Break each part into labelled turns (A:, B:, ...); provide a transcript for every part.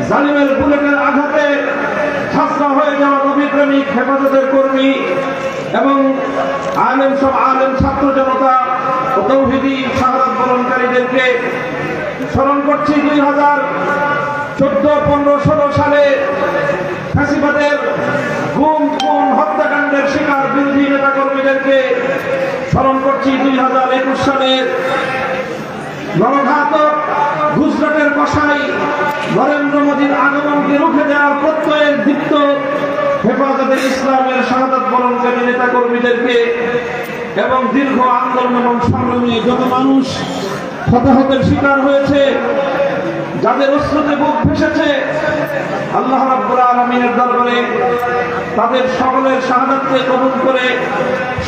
A: জালিমের বুলেটের আঘাতে ঝাঁঝরা হয়ে যাওয়া নবী প্রেমিক হেফাজতের কর্মী এবং আলেম ছাত্র জনতা ও তৌহিদি শাহাদাত বরণকারীদেরকে স্মরণ করছি 2014-15-16 সালে ফ্যাসিবাদের গুম হত্যাকাণ্ডের শিকার বিরোধী নেতা কর্মীদেরকে স্মরণ করছি 2021 সালের নরঘাতক গুজরাটের কসাই নরেন্দ্র মোদীর আগমনকে রুখে দেওয়ার প্রত্যয়ের দীপ্ত হেফাজতে ইসলামের শাহাদাত বরণকারী নেতা কর্মীদেরকে এবং দীর্ঘ আন্দোলন এবং সংগ্রামে যত মানুষ হতাহতের শিকার হয়েছে, যাদের অশ্রুতে বুক ভেসেছে, আল্লাহ রাব্বুল আলামিনের দরবারে তাদের সকলের শাহাদাতকে কবুল করে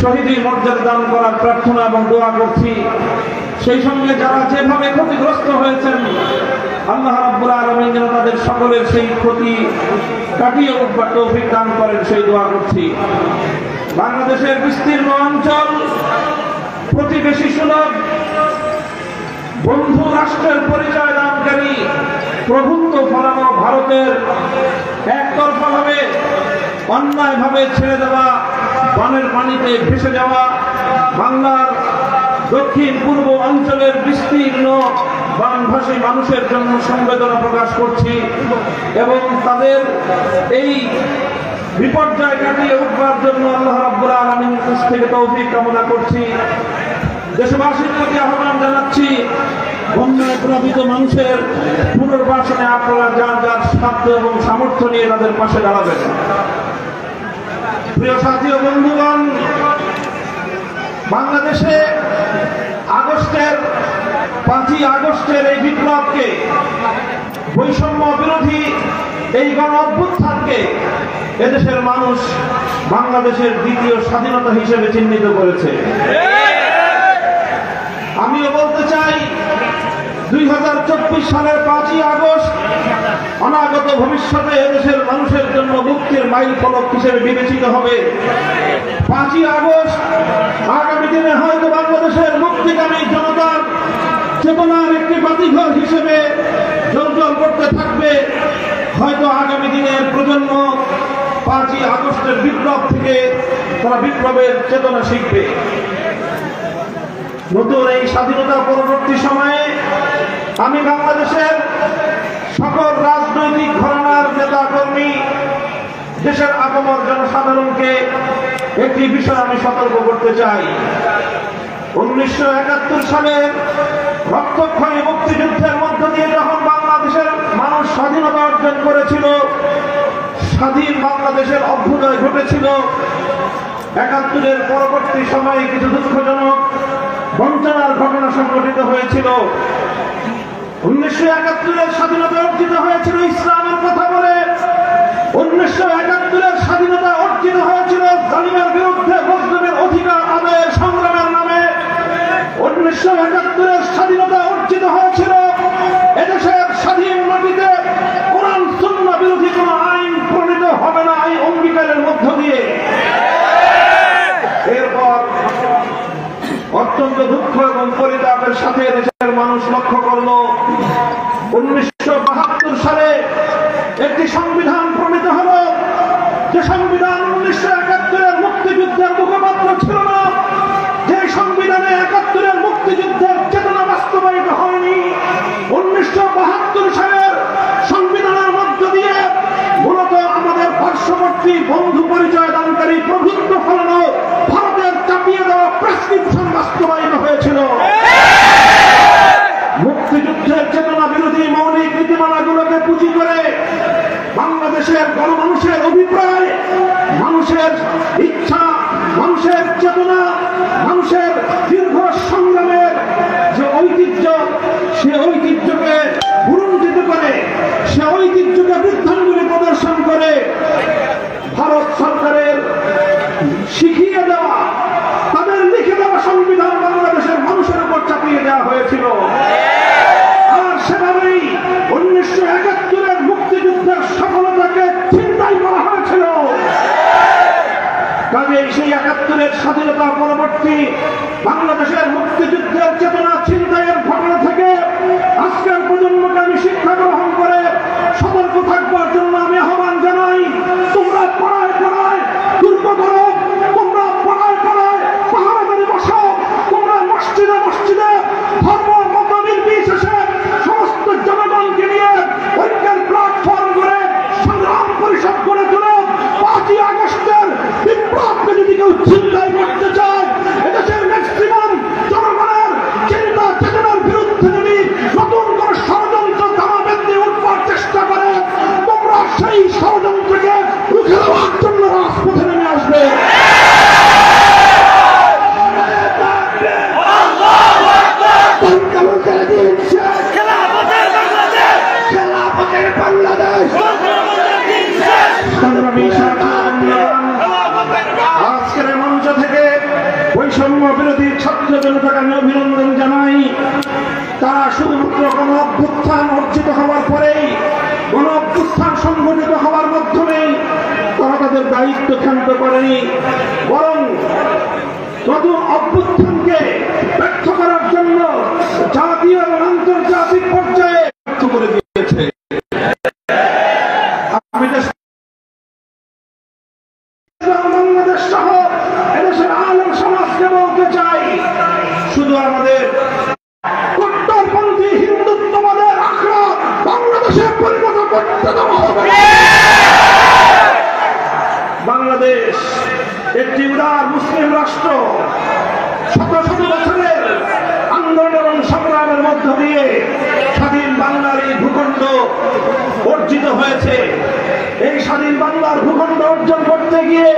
A: শহীদি মর্যাদা দান করার প্রার্থনা এবং দোয়া করছি। সেই সঙ্গে যারা যেভাবে ক্ষতিগ্রস্ত হয়েছেন, আল্লাহ রাব্বুল আলামিন যেন তাদের সকলের সেই ক্ষতি কাটিয়ে উঠবার তৌফিক দান করেন, সেই দোয়া করছি। বাংলাদেশের বিস্তীর্ণ অঞ্চল প্রতিবেশী সুলভ বন্ধু রাষ্ট্রের পরিচয় দানকারী প্রভুত্ব ফলানো ভারতের একতরফাভাবে অন্যায়ভাবে ছেড়ে দেওয়া বানের পানিতে ভেসে যাওয়া বাংলার দক্ষিণ পূর্ব অঞ্চলের বিস্তীর্ণ বানভাসী মানুষের জন্য সংবেদনা প্রকাশ করছি এবং তাদের এই বিপর্যয় কাটিয়ে উঠবার জন্য আল্লাহ রাব্বুল আলামিনের কাছ থেকে তৌফিক কামনা করছি। দেশবাসীর প্রতি আহ্বান জানাচ্ছি, বন্যায় প্লাবিত মানুষের পুনর্বাসনে আপনারা যার যার সাধ্য এবং সামর্থ্য নিয়ে তাদের পাশে দাঁড়াবেন। প্রিয় সাথী ও বন্ধুগণ, বাংলাদেশে 5ই আগস্টের এই বিপ্লবকে, বৈষম্য বিরোধী এই গণ অভ্যুত্থানকে এদেশের মানুষ বাংলাদেশের দ্বিতীয় স্বাধীনতা হিসেবে চিহ্নিত করেছে। আমিও বলতে চাই, 2024 সালের 5ই আগস্ট অনাগত ভবিষ্যতে এদেশের মানুষের জন্য মুক্তির মাইল ফলক হিসেবে বিবেচিত হবে। 5ই আগস্ট আগামী দিনে হয়তো বাংলাদেশের মুক্তিকামী জনতার চেতনার একটি বাতিঘর হিসেবে জ্বলজ্বল করতে থাকবে। হয়তো আগামী দিনের প্রজন্ম 5ই আগস্টের বিপ্লব থেকে তারা বিপ্লবের চেতনা শিখবে। নতুন এই স্বাধীনতা পরবর্তী সময়ে আমি বাংলাদেশের সকল রাজনৈতিক ঘরানার নেতা কর্মী, দেশের আপামর জনসাধারণকে একটি বিষয় আমি সতর্ক করতে চাই। 1971 সালের রক্তক্ষয়ী মুক্তিযুদ্ধের মধ্য দিয়ে যখন বাংলাদেশের মানুষ স্বাধীনতা অর্জন করেছিল, স্বাধীন বাংলাদেশের অভ্যুদয় ঘটেছিল, 71-এর পরবর্তী সময়ে কিছু দুঃখজনক বঞ্চনার ঘটনা সংঘটিত হয়েছিল। 1971-এর স্বাধীনতা অর্জিত হয়েছিল ইসলামের কথা বলে, 1971-এর স্বাধীনতা অর্জিত হয়েছিল জালিমের বিরুদ্ধে মুসলিমের অধিকার আদায়ের সংগ্রামের নামে। 1971-এর স্বাধীনতা অর্জিত হয়েছিল এদেশের স্বাধীন মাটিতে কোরআন সুন্নাহ বিরোধী কোন আইন প্রণীত হবে না, এই অঙ্গীকারের মধ্য দিয়ে। এরপর অত্যন্ত দুঃখ এবং পরিতাপের সাথে দেশের মানুষ লক্ষ্য করল 1972 সালে একটি সংবিধান প্রণীত হল, যে সংবিধান 1971-এর মুক্তিযুদ্ধের মুখপাত্র ছিল না, যে সংবিধানে 71-এর মুক্তিযুদ্ধের চেতনা বাস্তবায়িত হয়নি। 1972 সালের সংবিধানের মধ্য দিয়ে মূলত আমাদের পার্শ্ববর্তী বন্ধু পরিচয় দানকারী প্রভুত্ব ফলানো ভারতের চাপিয়ে দেওয়া প্রেসক্রিপশন বাস্তবায়িত হয়েছিল। মুক্তিযুদ্ধের চেতনা বিরোধী মৌলিক নীতিমালাগুলোকে পুঁজি করে বাংলাদেশের গণমানুষের অভিপ্রায়, মানুষের ইচ্ছা, মানুষের চেতনা, মানুষের দীর্ঘ সংগ্রামের যে ঐতিহ্য, সে ঐতিহ্যকে ভুলুণ্ঠিত করে, সে ঐতিহ্যকে বৃদ্ধাঙ্গুলি প্রদর্শন করে ভারত সরকারের শিখিয়ে দেওয়া, তাদের লিখে দেওয়া সংবিধান বাংলাদেশের মানুষের উপর চাপিয়ে দেওয়া হয়েছিল। আর সেভাবেই 1971-এর মুক্তিযুদ্ধের সফলতাকে ছিনতাই করা হয়েছিল। কাজেই সেই 71-এর স্বাধীনতা পরবর্তী বাংলাদেশের মুক্তিযুদ্ধের চেতনা ছিনতাইয়ের ঘটনা থেকে আজকের প্রজন্মকে আমি শিক্ষা গ্রহণ করে সতর্ক তারা শুধুমাত্র গণ অভ্যুত্থান অর্জিত হওয়ার পরেই, গণ অভ্যুত্থান সংগঠিত হওয়ার মাধ্যমেই তারা তাদের দায়িত্ব ক্ষান্ত করেনি, বরং নতুন অভ্যুত্থানকে ব্যর্থ করার জন্য জাতীয় এবং আন্তর্জাতিক পর্যায়ে ব্যর্থ করে দিয়েছে। আমি বাংলাদেশ সহ এদেশের আলেম সমাজকে বলতে চাই, শুধু আমাদের কট্টরপন্থী হিন্দুত্ববাদের আখড়া বাংলাদেশে পরিণত করতে দেওয়া হবে। বাংলাদেশ একটি উদার মুসলিম রাষ্ট্র, শত শত বছরের আন্দোলন এবং সংগ্রামের মধ্য দিয়ে স্বাধীন বাংলার এই ভূখণ্ড অর্জিত হয়েছে। এই স্বাধীন বাংলার ভূখণ্ড অর্জন করতে গিয়ে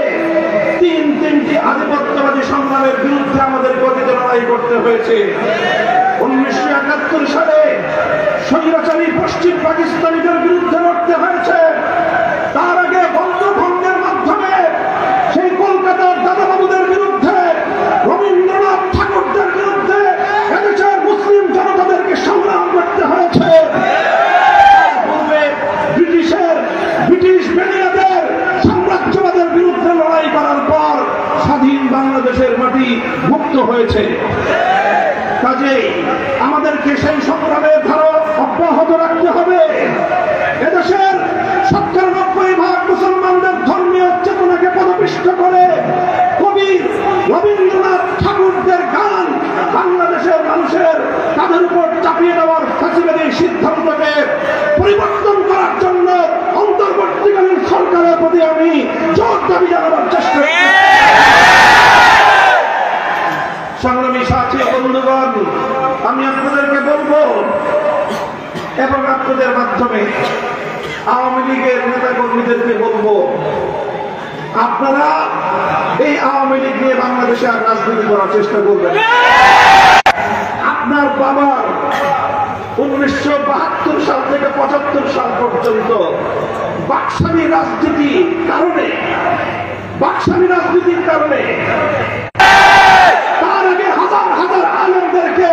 A: তিনটি আধিপত্যবাদী সংগ্রামের বিরুদ্ধে আমাদের গতিতে লড়াই করতে হয়েছে। 1971 সালে স্বৈরাচারী পশ্চিম পাকিস্তানিদের বিরুদ্ধে লড়তে হয়েছে। তার আগে বঙ্গভঙ্গের মাধ্যমে সেই কলকাতার দাদাবাবুদের বিরুদ্ধে, রবীন্দ্রনাথ ঠাকুরদের বিরুদ্ধে এদেশের মুসলিম জনতাদেরকে সংগ্রাম করতে হয়েছে। ব্রিটিশ বেনিয়াদের সাম্রাজ্যবাদের বিরুদ্ধে লড়াই করার পর স্বাধীন বাংলাদেশের মাটি মুক্ত হয়েছে। কাজেই আমাদেরকে সেই সংগ্রামের ধারা অব্যাহত রাখতে হবে। এদেশের ৯৭% মুসলমানদের ধর্মীয় চেতনাকে পদপিষ্ট করে কবি রবীন্দ্রনাথ ঠাকুরদের গান বাংলাদেশের মানুষের তাদের উপর চাপিয়ে দেওয়ার ফ্যাসিবাদী সিদ্ধান্তকে পরিবর্তন করার জন্য অন্তর্বর্তীকালীন সরকারের প্রতি আমি জোর দাবি জানাবার চেষ্টা করি। সংগ্রামী সাথী বন্ধুগণ, আমি আপনাদেরকে বলবো এবং আপনাদের মাধ্যমে আওয়ামী লীগের নেতা কর্মীদেরকে বলবো, আপনারা এই আওয়ামী লীগ নিয়ে বাংলাদেশে আর রাজনীতি করার চেষ্টা করবেন। আপনার বাবার 1972 সাল থেকে 75 সাল পর্যন্ত বাকশালী রাজনীতির কারণে তার আগে হাজার হাজার আলেমদেরকে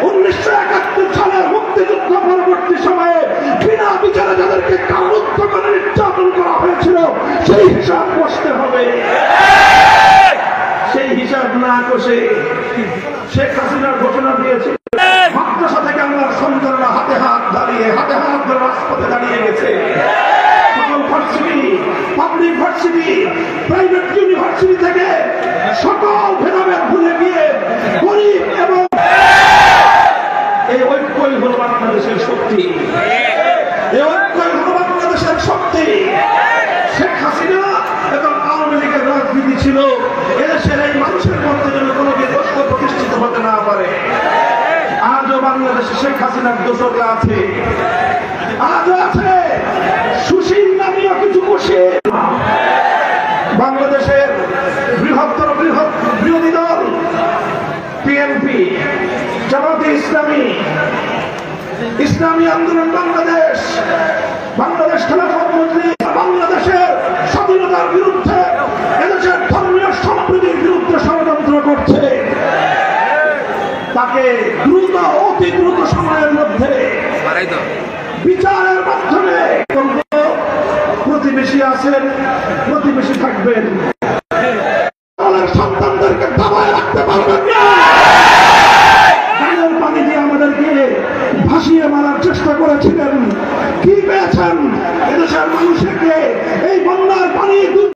A: 1971 সালের মুক্তিযুদ্ধ পরবর্তী সময়ে বিনা বিচারে যাদেরকে কারারুদ্ধ করে নির্যাতন করা হয়েছিল, সেই হিসাব কষতে হবে। সেই হিসাব না কষে শেখ হাসিনার ঘোষণা দিয়েছে, মাদ্রাসা থেকে আমার সন্তানরা হাতে হাত ধরে রাজপথে দাঁড়িয়ে গেছে। সকল varsity, public varsity, private university থেকে সকল ভেদাভেদ ভুলে গিয়ে গরিব এবং এই ঐক্যই হল বাংলাদেশের শক্তি। এই ঐক্যই হল বাংলাদেশের শক্তি। শেখ হাসিনা এবং আওয়ামী লীগের রাজনীতি ছিল এদেশের এই মানুষের মধ্যে যেন কোনো বিপক্ষ প্রতিষ্ঠিত হতে না পারে। আজও বাংলাদেশে শেখ হাসিনার দোষরা আছে, আজও আছে সুশীল নামীয় কিছু কুশীল। বাংলাদেশের বৃহৎ বিরোধী দল বিএনপি, জামাতে ইসলামী, ইসলামী আন্দোলন বাংলাদেশ খেলাফত মজলিস বাংলাদেশের স্বাধীনতার বিরুদ্ধে, এদেশের ধর্মীয় সম্প্রীতির বিরুদ্ধে ষড়যন্ত্র করছে। তাকে অতি দ্রুত সময়ের মধ্যে বিচারের মাধ্যমে প্রতিবেশী আছেন, প্রতিবেশী থাকবেন, সন্তানদেরকে দাবায় রাখতে পারবেন না। গানের পানি দিয়ে আমাদেরকে ভাসিয়ে মারার চেষ্টা করেছিলেন, কি পেয়েছেন? এদেশের মানুষকে